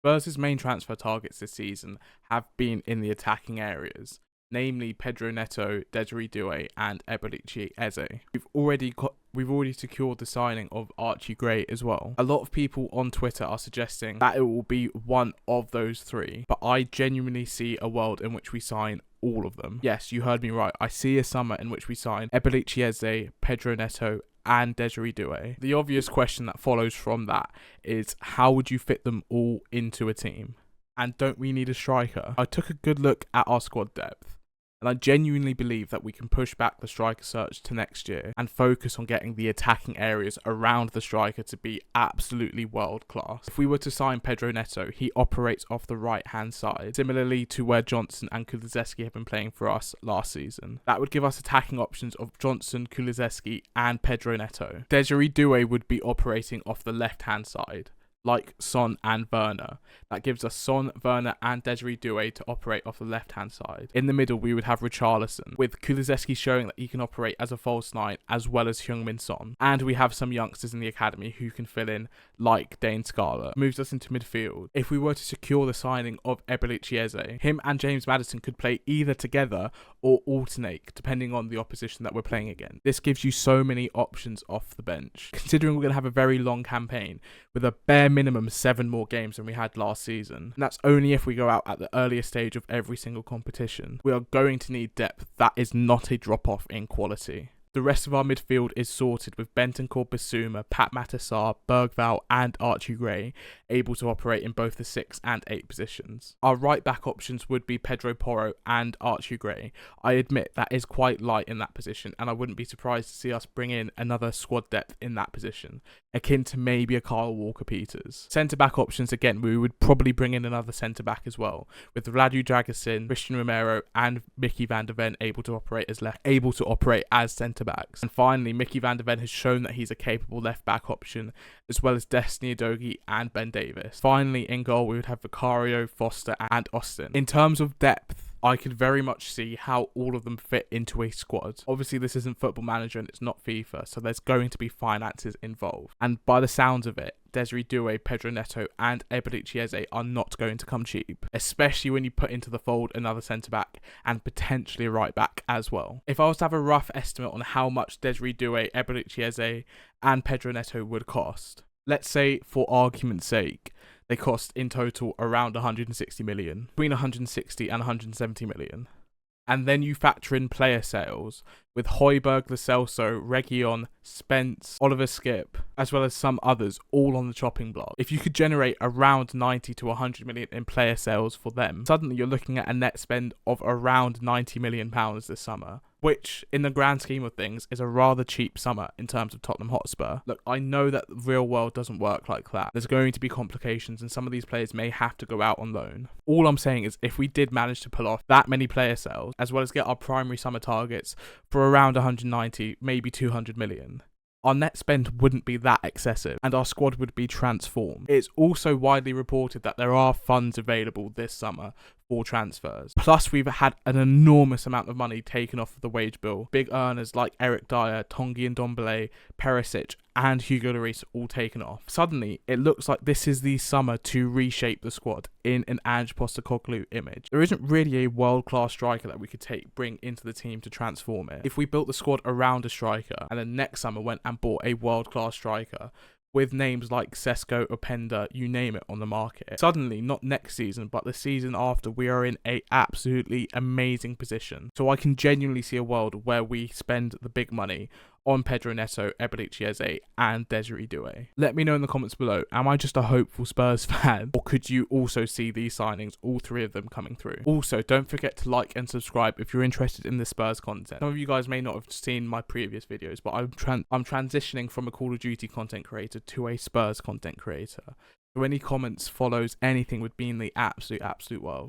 Spurs' main transfer targets this season have been in the attacking areas, namely Pedro Neto, Doue, and Eberechi Eze. We've already secured the signing of Archie Gray as well. A lot of people on Twitter are suggesting that it will be one of those three, but I genuinely see a world in which we sign all of them. Yes, you heard me right. I see a summer in which we sign Eberechi Eze, Pedro Neto, and Doue. The obvious question that follows from that is, how would you fit them all into a team? And don't we need a striker? I took a good look at our squad depth, and I genuinely believe that we can push back the striker search to next year and focus on getting the attacking areas around the striker to be absolutely world class. If we were to sign Pedro Neto, he operates off the right hand side, similarly to where Johnson and Kulusevski have been playing for us last season. That would give us attacking options of Johnson, Kulusevski and Pedro Neto. Doue would be operating off the left hand side, like Son and Werner. That gives us Son, Werner and Doue to operate off the left hand side. In the middle we would have Richarlison, with Kulusevski showing that he can operate as a false 9 as well as Heung-min Son. And we have some youngsters in the academy who can fill in, like Dane Scarlett. Moves us into midfield. If we were to secure the signing of Eberechi Eze, him and James Maddison could play either together or alternate depending on the opposition that we're playing against. This gives you so many options off the bench. Considering we're going to have a very long campaign with a bare minimum 7 more games than we had last season, and that's only if we go out at the earliest stage of every single competition, we are going to need depth that is not a drop off in quality. The rest of our midfield is sorted with Bentancur, Bissouma, Pat Matasar, Bergvall and Archie Gray able to operate in both the 6 and 8 positions. Our right back options would be Pedro Porro and Archie Gray. I admit that is quite light in that position, and I wouldn't be surprised to see us bring in another squad depth in that position, akin to maybe a Kyle Walker-Peters. Centre back options, again, we would probably bring in another centre back as well, with Radu Dragusin, Christian Romero and Mickey van der Ven able to operate as centre backs. And finally, Mickey van der Ven has shown that he's a capable left back option, as well as Destiny Udogie and Ben Davis. Finally, in goal we would have Vicario, Foster and Austin. In terms of depth, I could very much see how all of them fit into a squad. Obviously this isn't Football Manager and it's not FIFA, so there's going to be finances involved. And by the sounds of it, Doue, Pedro Neto and Eberechi Eze are not going to come cheap, especially when you put into the fold another centre-back and potentially a right-back as well. If I was to have a rough estimate on how much Doue, Eberechi Eze and Pedro Neto would cost, let's say for argument's sake, they cost in total around 160 million, between 160 and 170 million. And then you factor in player sales with Højbjerg, Lo Celso, Region, Spence, Oliver Skip, as well as some others all on the chopping block. If you could generate around 90 to 100 million in player sales for them, suddenly you're looking at a net spend of around £90 million this summer, which in the grand scheme of things is a rather cheap summer in terms of Tottenham Hotspur. Look, I know that the real world doesn't work like that. There's going to be complications and some of these players may have to go out on loan. All I'm saying is if we did manage to pull off that many player sales, as well as get our primary summer targets for around 190, maybe 200 million, our net spend wouldn't be that excessive and our squad would be transformed. It's also widely reported that there are funds available this summer for transfers. Plus, we've had an enormous amount of money taken off of the wage bill. Big earners like Eric Dyer, Tanguy Ndombele, Perisic and Hugo Lloris all taken off. Suddenly, it looks like this is the summer to reshape the squad in an Ange Postecoglou image. There isn't really a world-class striker that we could bring into the team to transform it. If we built the squad around a striker and then next summer went and bought a world-class striker, with names like Sesko, Openda, you name it, on the market, suddenly, not next season, but the season after, we are in a absolutely amazing position. So I can genuinely see a world where we spend the big money on Pedro Neto, Eberechi Eze and Doue. Let me know in the comments below, am I just a hopeful Spurs fan, or could you also see these signings, all 3 of them, coming through? Also, don't forget to like and subscribe if you're interested in the Spurs content. Some of you guys may not have seen my previous videos, but I'm transitioning from a Call of Duty content creator to a Spurs content creator. So any comments, follows, anything would mean the absolute world.